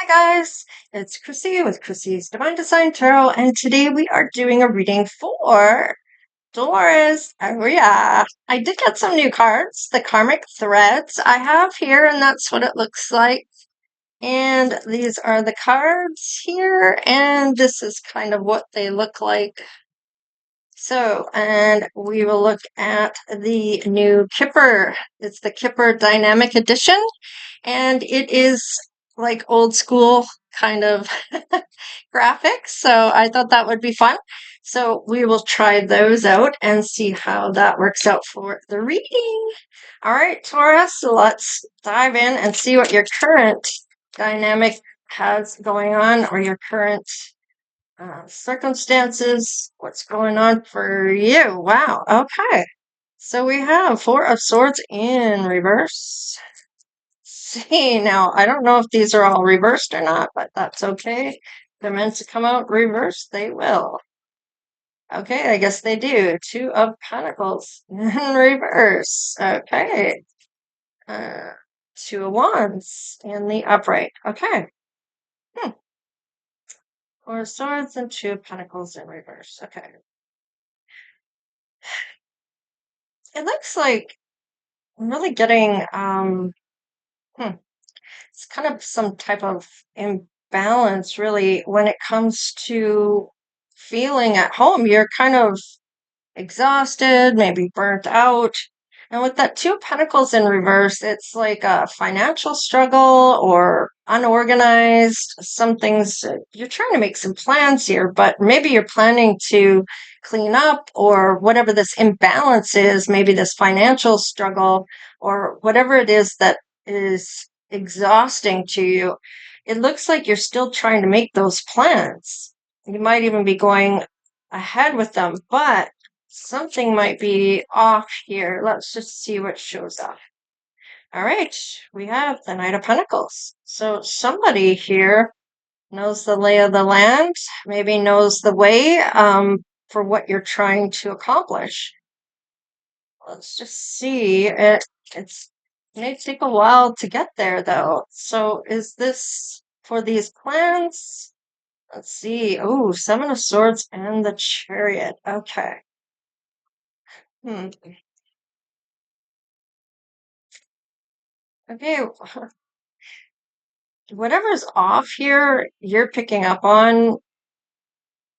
Hi guys, it's Chrissy with Chrissy's Divine Design Tarot, and today we are doing a reading for Taurus. Oh yeah, I did get some new cards, the Karmic Threads I have here, and that's what it looks like. And these are the cards here, and this is kind of what they look like. So, and we will look at the new Kipper. It's the Kipper Dynamic Edition, and it is like old school kind of graphics. So I thought that would be fun. So we will try those out and see how that works out for the reading. All right, Taurus, so let's dive in and see what your current dynamic has going on or your current circumstances. What's going on for you? Wow. Okay. So we have Four of Swords in reverse. See, now I don't know if these are all reversed or not, but that's okay. They're meant to come out reversed, they will. Okay, I guess they do. Two of Pentacles in reverse. Okay. Uh, Two of Wands in the upright. Okay. Hmm. Four of Swords and Two of Pentacles in reverse. Okay. It looks like I'm really getting it's kind of some type of imbalance really when it comes to feeling at home. You're kind of exhausted, maybe burnt out. And with that Two of Pentacles in reverse, it's like a financial struggle or unorganized. Some things you're trying to make some plans here, but maybe you're planning to clean up or whatever this imbalance is, maybe this financial struggle or whatever it is that is exhausting to you. It looks like you're still trying to make those plans. You might even be going ahead with them, but something might be off here. Let's just see what shows up. All right, we have the Knight of Pentacles. So somebody here knows the lay of the land, maybe knows the way for what you're trying to accomplish. Let's just see. It may take a while to get there, though. So is this for these plans? Let's see. Oh, Seven of Swords and the Chariot. Okay. Hmm. Okay, whatever's off here, you're picking up on.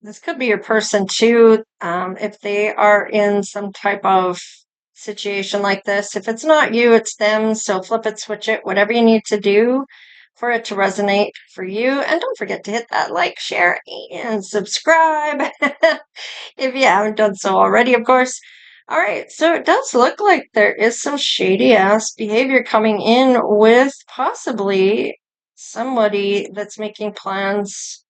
This could be your person too, if they are in some type of situation like this. If it's not you, it's them. So flip it, switch it, whatever you need to do for it to resonate for you. And don't forget to hit that like, share, and subscribe if you haven't done so already, of course. All right, so it does look like there is some shady ass behavior coming in with possibly somebody that's making plans.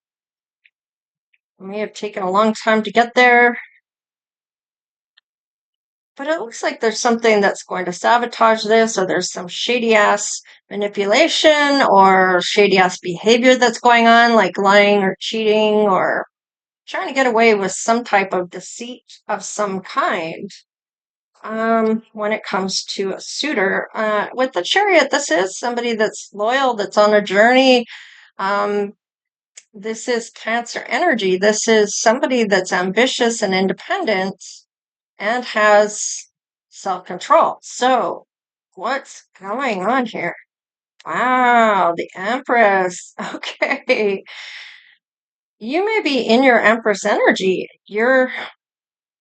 It may have taken a long time to get there, but it looks like there's something that's going to sabotage this, or there's some shady ass manipulation or shady ass behavior that's going on, like lying or cheating or trying to get away with some type of deceit of some kind. When it comes to a suitor. With the Chariot, this is somebody that's loyal, that's on a journey. Um, this is Cancer energy. This is somebody that's ambitious and independent and has self-control. So, what's going on here? Wow, the Empress. Okay. You may be in your Empress energy. You're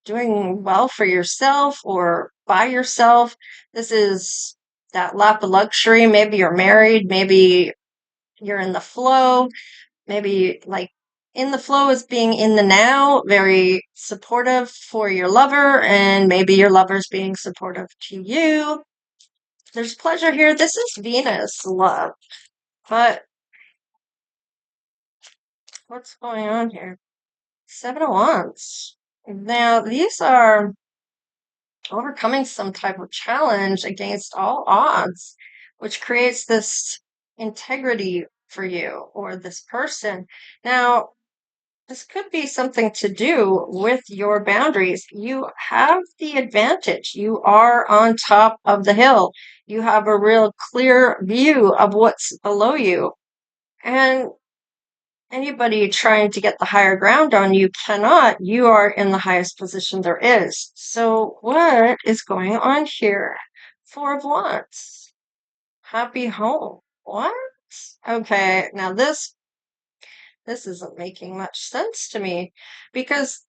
doing well for yourself or by yourself. This is that lap of luxury. Maybe you're married, maybe you're in the flow, maybe like in the flow is being in the now, very supportive for your lover, and maybe your lover's being supportive to you. There's pleasure here. This is Venus love. But what's going on here? Seven of Wands. Now, these are overcoming some type of challenge against all odds, which creates this integrity for you or this person. Now, this could be something to do with your boundaries. You have the advantage. You are on top of the hill. You have a real clear view of what's below you. And anybody trying to get the higher ground on you cannot. You are in the highest position there is. So what is going on here? Four of Wands. Happy home. What? Okay, now this isn't making much sense to me because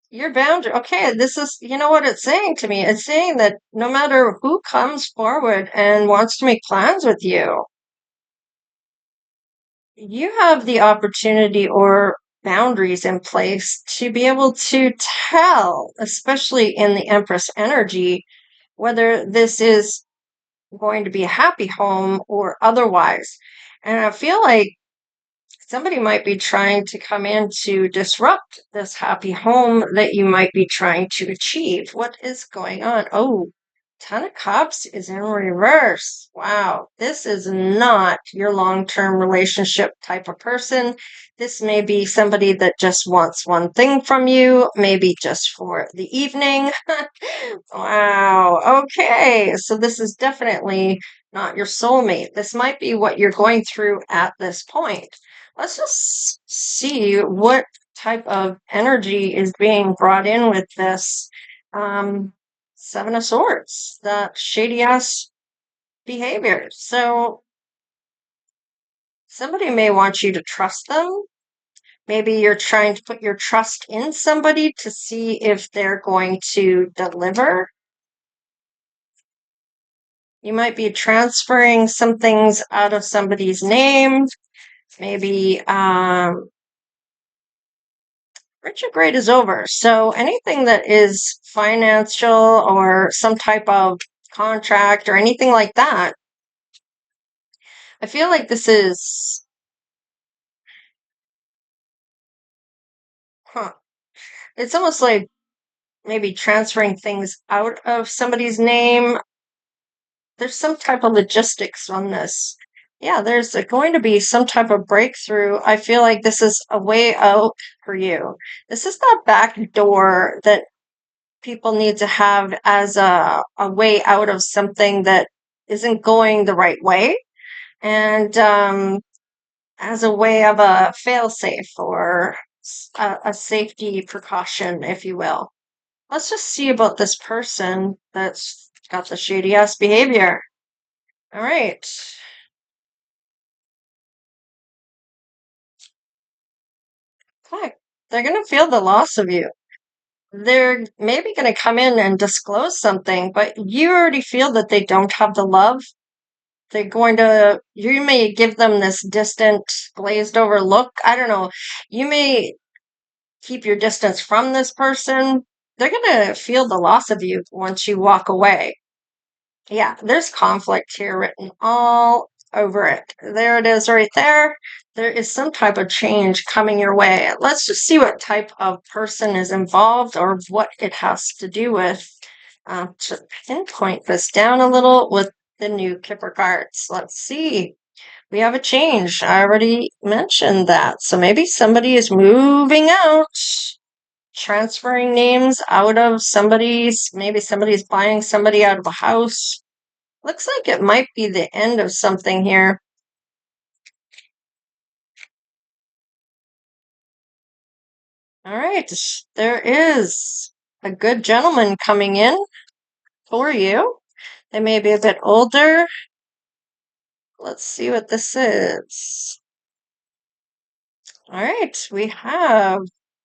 your boundary. Okay, this is, you know what it's saying to me? It's saying that no matter who comes forward and wants to make plans with you have the opportunity or boundaries in place to be able to tell, especially in the Empress energy, whether this is going to be a happy home or otherwise. And I feel like somebody might be trying to come in to disrupt this happy home that you might be trying to achieve. What is going on? Oh, Ten of Cups is in reverse. Wow, this is not your long-term relationship type of person. This may be somebody that just wants one thing from you, maybe just for the evening. Wow, okay, so this is definitely not your soulmate. This might be what you're going through at this point. Let's just see what type of energy is being brought in with this Seven of Swords, that shady ass behavior. So somebody may want you to trust them. Maybe you're trying to put your trust in somebody to see if they're going to deliver. You might be transferring some things out of somebody's name. Maybe retrograde is over. So anything that is financial or some type of contract or anything like that, I feel like this is, it's almost like maybe transferring things out of somebody's name. There's some type of logistics on this. Yeah, there's going to be some type of breakthrough. I feel like this is a way out for you. This is that back door that people need to have as a way out of something that isn't going the right way, and as a way of a fail-safe or a safety precaution, if you will. Let's just see about this person that's got the shady ass behavior. All right. Okay. They're going to feel the loss of you. They're maybe going to come in and disclose something, but you already feel that they don't have the love. They're going to, you may give them this distant, glazed over look. I don't know. You may keep your distance from this person. They're going to feel the loss of you once you walk away. Yeah, there's conflict here written all over it. There it is right there. There is some type of change coming your way. Let's just see what type of person is involved or what it has to do with to pinpoint this down a little with the new Kipper cards. Let's see. We have a change. I already mentioned that. So maybe somebody is moving out, transferring names out of maybe somebody's buying somebody out of a house. Looks like it might be the end of something here. All right, there is a good gentleman coming in for you. They may be a bit older. Let's see what this is. All right, we have,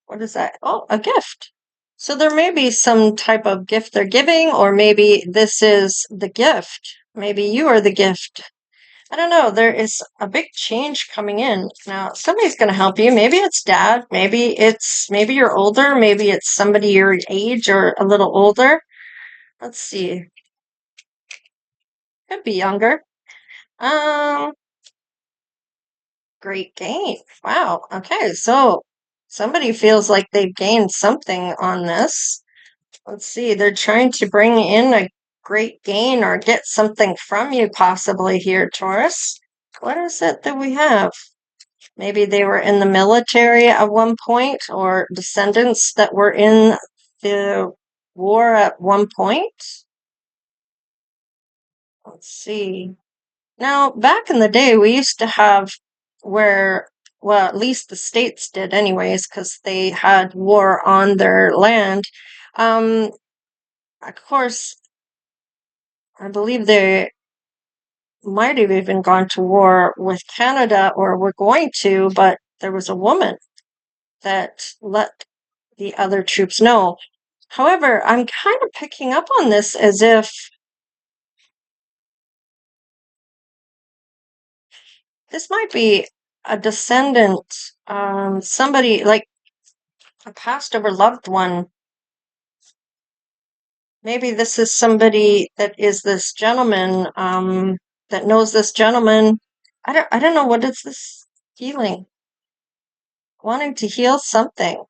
what is that? Oh, a gift. So there may be some type of gift they're giving, or maybe this is the gift. Maybe you are the gift. I don't know. There is a big change coming in. Now, somebody's going to help you. Maybe it's dad. Maybe you're older. Maybe it's somebody your age or a little older. Let's see. Could be younger. Um, Great gain. Wow. Okay. So somebody feels like they've gained something on this. Let's see. They're trying to bring in a great gain or get something from you possibly here, Taurus. What is it that we have? Maybe they were in the military at one point, or descendants that were in the war at one point. Let's see. Now, back in the day, we used to have where, well, at least the states did, anyways, because they had war on their land. Um, of course, I believe they might have even gone to war with Canada or were going to, but there was a woman that let the other troops know. However, I'm kind of picking up on this as if this might be a descendant, somebody like a passed over loved one. Maybe this is somebody that is this gentleman, that knows this gentleman. I don't know, what is this healing? Wanting to heal something.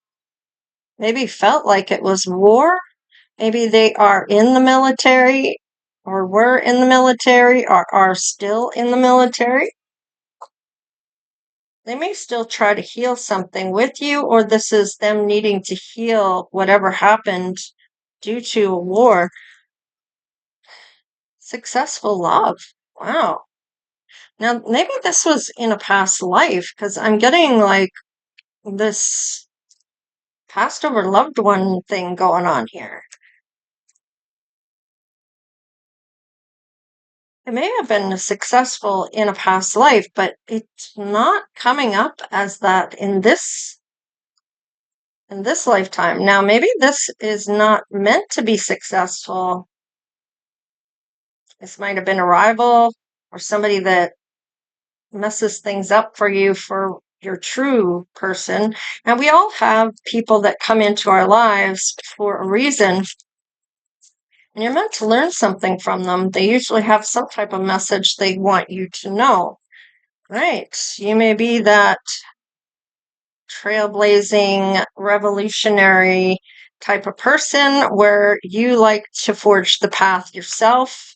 Maybe felt like it was war. Maybe they are in the military or were in the military or are still in the military. They may still try to heal something with you, or this is them needing to heal whatever happened due to a war. Successful love. Wow. Now, maybe this was in a past life because I'm getting like this passed over loved one thing going on here. It may have been successful in a past life, but it's not coming up as that in this lifetime. Now, maybe this is not meant to be successful. This might have been a rival or somebody that messes things up for you for your true person. And we all have people that come into our lives for a reason. And you're meant to learn something from them. They usually have some type of message they want you to know. Right. You may be that trailblazing, revolutionary type of person where you like to forge the path yourself,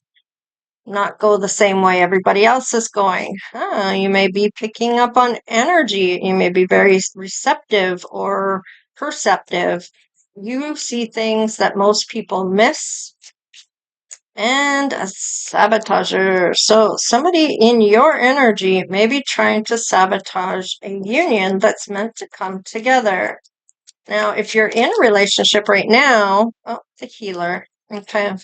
not go the same way everybody else is going. You may be picking up on energy. You may be very receptive or perceptive. You see things that most people miss. And a sabotager. So somebody in your energy may be trying to sabotage a union that's meant to come together. Now, if you're in a relationship right now, oh, the healer. Okay.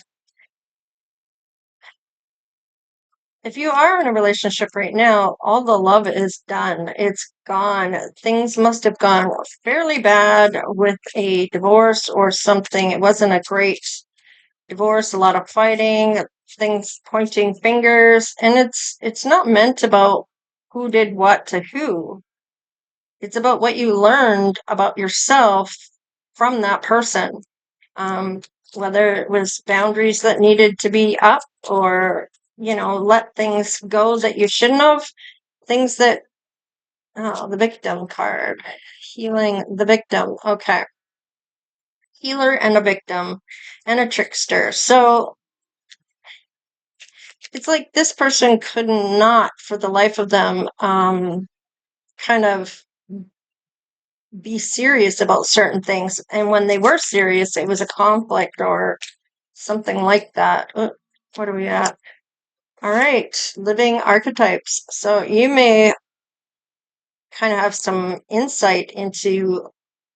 If you are in a relationship right now, all the love is done. It's gone. Things must have gone fairly bad with a divorce or something. It wasn't a great divorce, a lot of fighting, things pointing fingers, and it's not meant about who did what to who. It's about what you learned about yourself from that person. Um, Whether it was boundaries that needed to be up or, let things go that you shouldn't have, things that, oh, the victim card, healing the victim. Okay. Healer and a victim and a trickster. So it's like this person could not, for the life of them, kind of be serious about certain things. And when they were serious, it was a conflict or something like that. What are we at? All right, living archetypes. So you may kind of have some insight into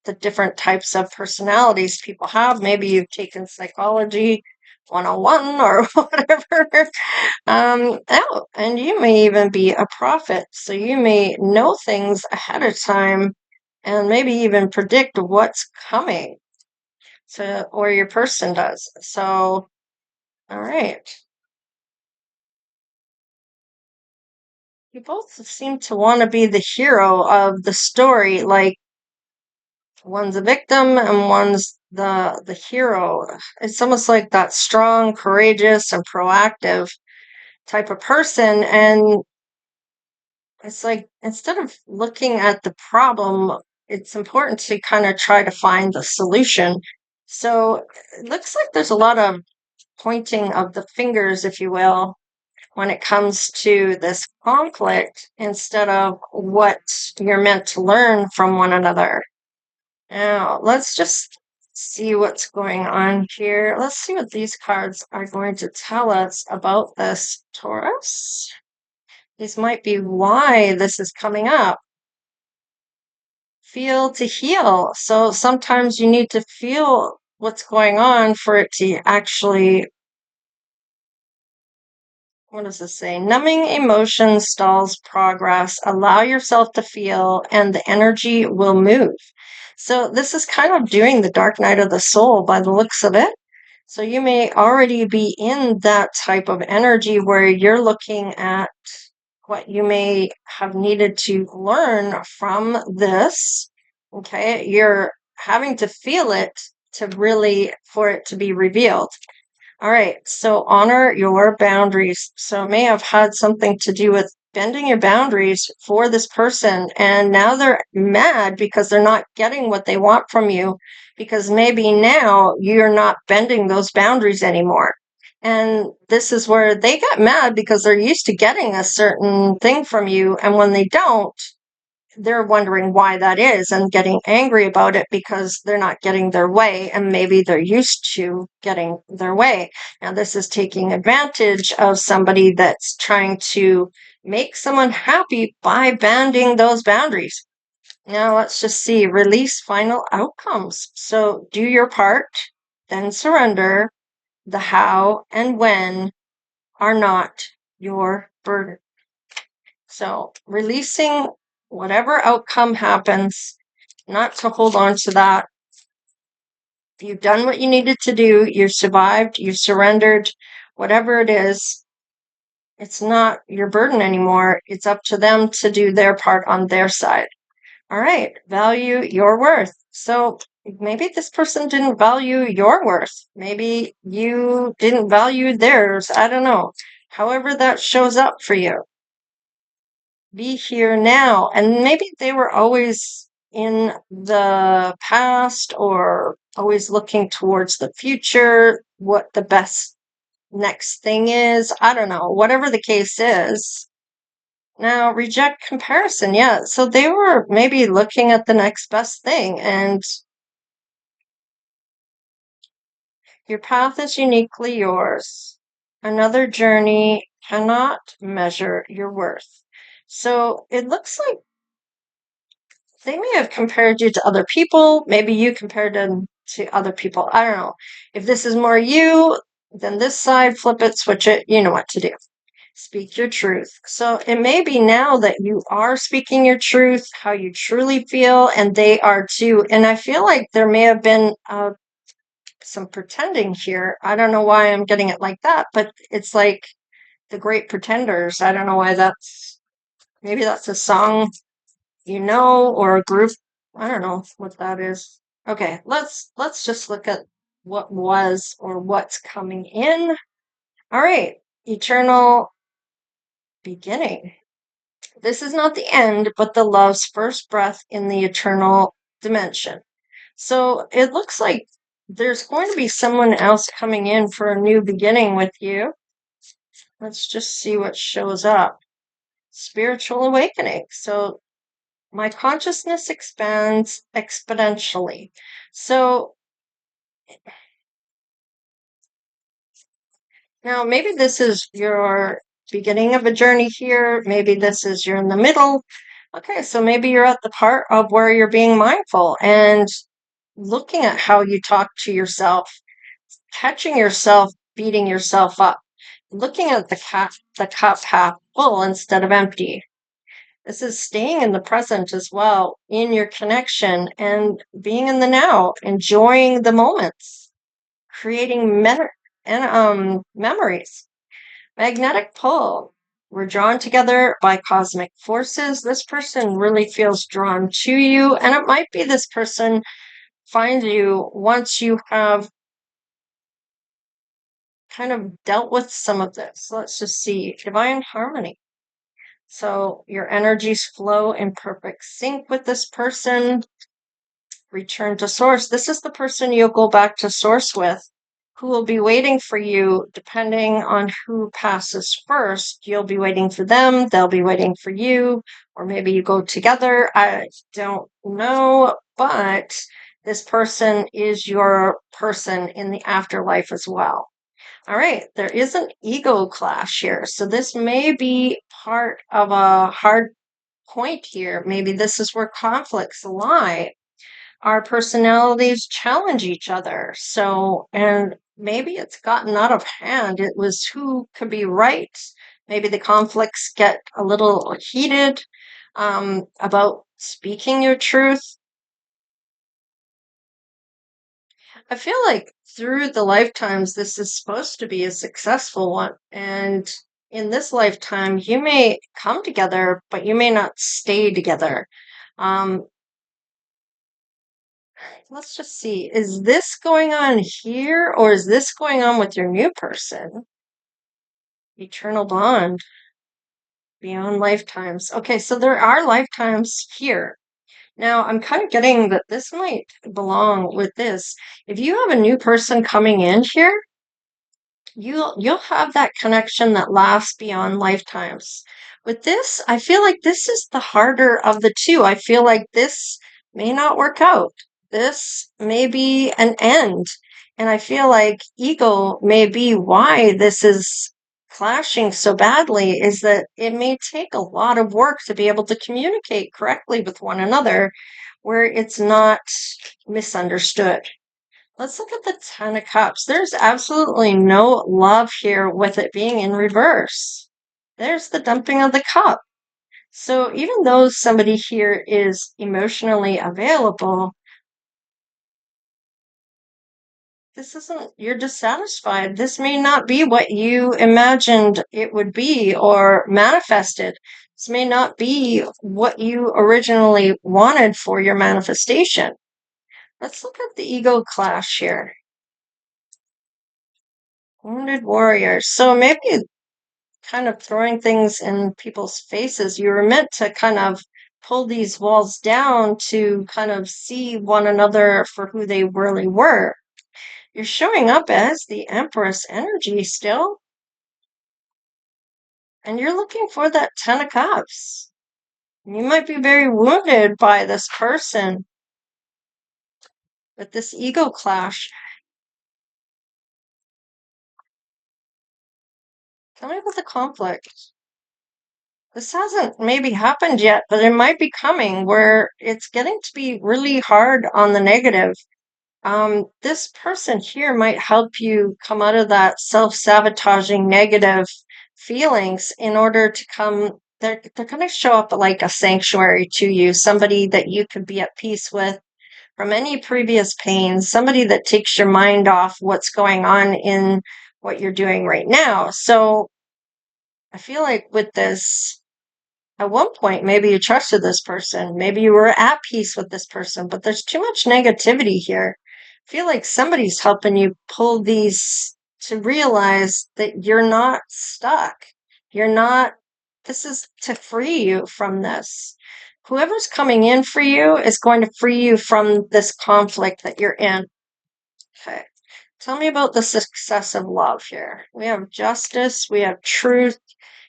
the different types of personalities people have. Maybe you've taken psychology 101 or whatever. Oh, and you may even be a prophet. So you may know things ahead of time and maybe even predict what's coming. So, or your person does. So, all right. You both seem to want to be the hero of the story, like one's a victim and one's the hero. It's almost like that strong, courageous, and proactive type of person. And it's like instead of looking at the problem, it's important to kind of try to find the solution. So it looks like there's a lot of pointing of the fingers, if you will, when it comes to this conflict instead of what you're meant to learn from one another. Now, let's just see what's going on here. Let's see what these cards are going to tell us about this, Taurus. These might be why this is coming up. Feel to heal. So sometimes you need to feel what's going on for it to actually, what does this say? Numbing emotion stalls progress. Allow yourself to feel, and the energy will move. So this is kind of doing the dark night of the soul by the looks of it. So you may already be in that type of energy where you're looking at what you may have needed to learn from this. Okay, you're having to feel it to really, for it to be revealed. All right, so honor your boundaries. So it may have had something to do with bending your boundaries for this person, and now they're mad because they're not getting what they want from you, because maybe now you're not bending those boundaries anymore. And this is where they get mad because they're used to getting a certain thing from you, and when they don't, they're wondering why that is and getting angry about it because they're not getting their way, and maybe they're used to getting their way. Now, this is taking advantage of somebody that's trying to make someone happy by bending those boundaries. Now, let's just see. Release final outcomes. So do your part, then surrender. The how and when are not your burden. So releasing whatever outcome happens, not to hold on to that. You've done what you needed to do. You survived. You surrendered. Whatever it is, it's not your burden anymore. It's up to them to do their part on their side. All right. Value your worth. So maybe this person didn't value your worth. Maybe you didn't value theirs. I don't know. However that shows up for you. Be here now. And maybe they were always in the past or always looking towards the future, what the best next thing is. I don't know. Whatever the case is. Now, reject comparison. Yeah. So they were maybe looking at the next best thing, and your path is uniquely yours. Another journey cannot measure your worth. So it looks like they may have compared you to other people. Maybe you compared them to other people. I don't know. If this is more you, then this side, flip it, switch it. You know what to do. Speak your truth. So it may be now that you are speaking your truth, how you truly feel, and they are too. And I feel like there may have been some pretending here. I don't know why I'm getting it like that, but it's like the Great Pretenders. I don't know why maybe that's a song, or a group. I don't know what that is. Okay, let's just look at what was or what's coming in. All right, eternal beginning. This is not the end, but the love's first breath in the eternal dimension. So it looks like there's going to be someone else coming in for a new beginning with you. Let's just see what shows up. Spiritual awakening. So my consciousness expands exponentially. So now maybe this is your beginning of a journey here. Maybe this is you're in the middle. Okay, so maybe you're at the part of where you're being mindful and looking at how you talk to yourself, catching yourself, beating yourself up, looking at the cup half full instead of empty. This is staying in the present as well, in your connection and being in the now, enjoying the moments, creating memories. Magnetic pull. We're drawn together by cosmic forces. This person really feels drawn to you, and it might be this person finds you once you have kind of dealt with some of this. Let's just see. Divine harmony. So your energies flow in perfect sync with this person. Return to source. This is the person you'll go back to source with, who will be waiting for you depending on who passes first. You'll be waiting for them, they'll be waiting for you, or maybe you go together. I don't know, but this person is your person in the afterlife as well. All right, there is an ego clash here. So this may be part of a hard point here. Maybe this is where conflicts lie. Our personalities challenge each other. So, and maybe it's gotten out of hand. It was who could be right. Maybe the conflicts get a little heated about speaking your truth. I feel like through the lifetimes, this is supposed to be a successful one. And in this lifetime, you may come together, but you may not stay together. Um, let's just see. Is this going on here or is this going on with your new person? Eternal bond beyond lifetimes. Okay, so there are lifetimes here. Now, I'm kind of getting that this might belong with this. If you have a new person coming in here, you'll have that connection that lasts beyond lifetimes. With this, I feel like this is the harder of the two. I feel like this may not work out. This may be an end. And I feel like ego may be why this is clashing so badly, is that it may take a lot of work to be able to communicate correctly with one another where it's not misunderstood. Let's look at the Ten of Cups. There's absolutely no love here with it being in reverse. There's the dumping of the cup. So even though somebody here is emotionally available, this isn't, you're dissatisfied. This may not be what you imagined it would be or manifested. This may not be what you originally wanted for your manifestation. Let's look at the ego clash here. Wounded warriors. So maybe kind of throwing things in people's faces. You were meant to kind of pull these walls down to kind of see one another for who they really were. You're showing up as the Empress energy still, and you're looking for that Ten of Cups. You might be very wounded by this person with this ego clash. Tell me about the conflict. This hasn't maybe happened yet, but it might be coming where it's getting to be really hard on the negative. This person here might help you come out of that self-sabotaging negative feelings in order to come. They're going to show up like a sanctuary to you, somebody that you could be at peace with from any previous pain, somebody that takes your mind off what's going on in what you're doing right now. So I feel like with this, at one point, maybe you trusted this person. Maybe you were at peace with this person, but there's too much negativity here. I feel like somebody's helping you pull these to realize that you're not stuck. You're not, this is to free you from this. Whoever's coming in for you is going to free you from this conflict that you're in. Okay. Tell me about the success of love here. We have justice, we have truth,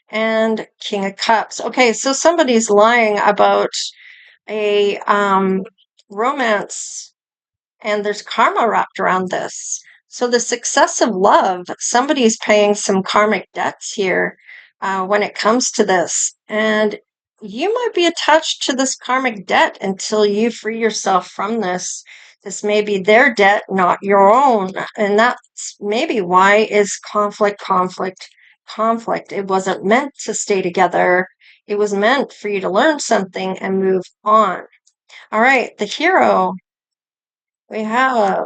and King of Cups. Okay, so somebody's lying about a romance, and there's karma wrapped around this. So the success of love, somebody's paying some karmic debts here when it comes to this. And you might be attached to this karmic debt until you free yourself from this. This may be their debt, not your own. And that's maybe why is conflict, conflict, conflict. It wasn't meant to stay together. It was meant for you to learn something and move on. All right, the hero we have.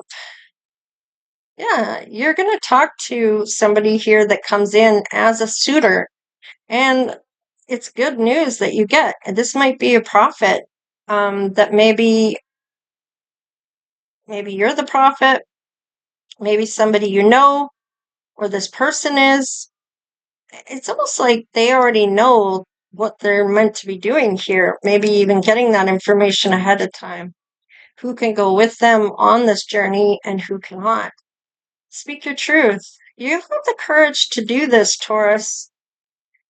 Yeah, you're going to talk to somebody here that comes in as a suitor, and it's good news that you get. And this might be a prophet that maybe you're the prophet, maybe somebody you know, or this person is. It's almost like they already know what they're meant to be doing here, maybe even getting that information ahead of time. Who can go with them on this journey and who cannot. Speak your truth. You have the courage to do this, Taurus.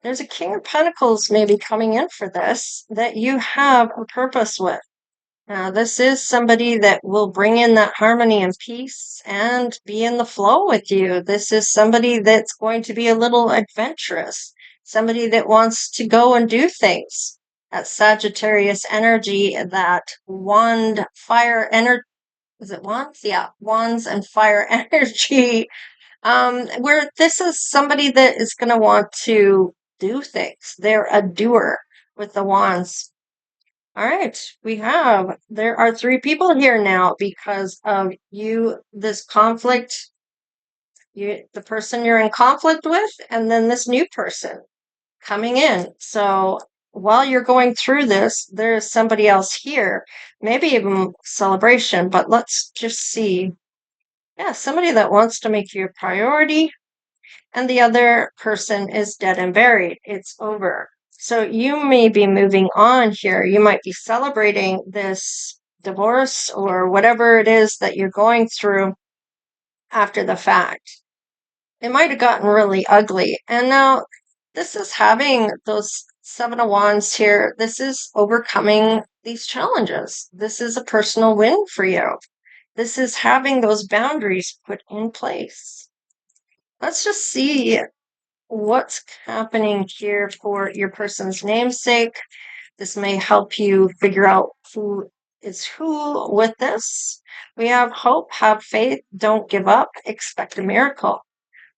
There's a King of Pentacles maybe coming in for this that you have a purpose with. Now, this is somebody that will bring in that harmony and peace and be in the flow with you. This is somebody that's going to be a little adventurous, somebody that wants to go and do things. That Sagittarius energy, that wand fire energy. Is it wands? Yeah, wands and fire energy. Where this is somebody that is going to want to do things. They're a doer with the wands. All right, there are 3 people here now because of this conflict, the person you're in conflict with, and then this new person coming in. So while you're going through this, there's somebody else here, maybe even celebration, but let's just see. Yeah, somebody that wants to make you a priority, and the other person is dead and buried. It's over. So you may be moving on here. You might be celebrating this divorce or whatever it is that you're going through after the fact. It might have gotten really ugly. And now this is having those 7 of Wands here. This is overcoming these challenges. This is a personal win for you. This is having those boundaries put in place. Let's just see what's happening here for your person's namesake. This may help you figure out who is who with this. We have hope, have faith, don't give up, expect a miracle.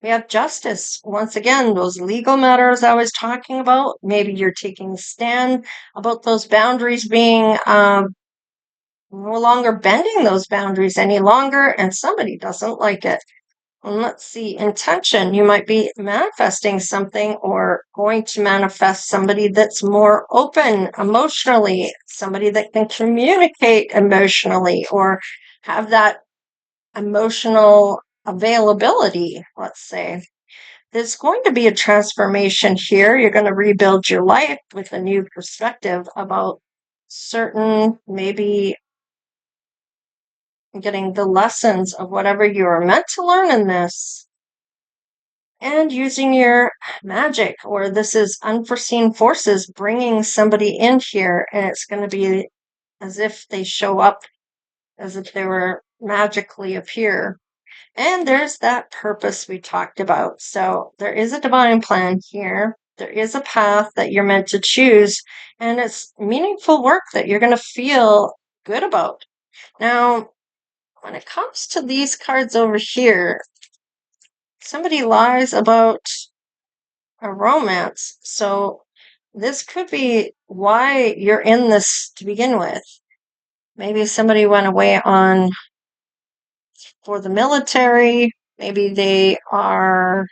We have justice. Once again, those legal matters I was talking about. Maybe you're taking a stand about those boundaries being no longer bending those boundaries any longer, and somebody doesn't like it. And let's see, intention. You might be manifesting something or going to manifest somebody that's more open emotionally, somebody that can communicate emotionally or have that emotional availability, let's say. There's going to be a transformation here. You're going to rebuild your life with a new perspective about certain, maybe getting the lessons of whatever you are meant to learn in this. And using your magic, or this is unforeseen forces bringing somebody in here, and it's going to be as if they show up, as if they were magically appear. And there's that purpose we talked about. So there is a divine plan here. There is a path that you're meant to choose, and it's meaningful work that you're going to feel good about. Now, when it comes to these cards over here, somebody lies about a romance. So this could be why you're in this to begin with. Maybe somebody went away for the military. Maybe they got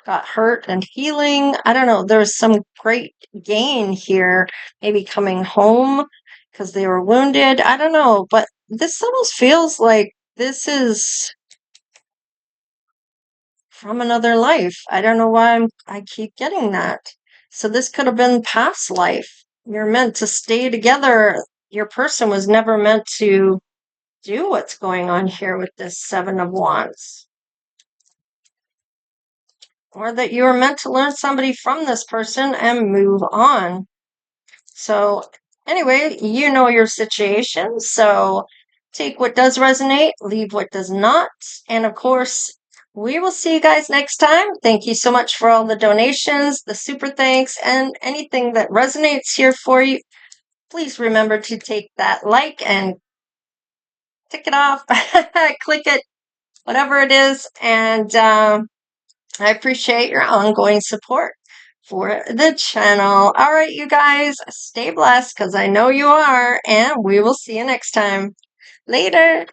hurt and healing. I don't know. There's some great gain here. Maybe coming home because they were wounded. I don't know. But this almost feels like this is from another life. I don't know why I keep getting that. So this could have been past life. You're meant to stay together. Your person was never meant to do what's going on here with this 7 of Wands. Or that you were meant to learn somebody from this person and move on. So anyway, you know your situation. So take what does resonate, leave what does not. And of course, we will see you guys next time. Thank you so much for all the donations, the super thanks, and anything that resonates here for you. Please remember to take that like and tick it off, click it, whatever it is. And I appreciate your ongoing support for the channel. All right, you guys, stay blessed because I know you are, and we will see you next time. Later.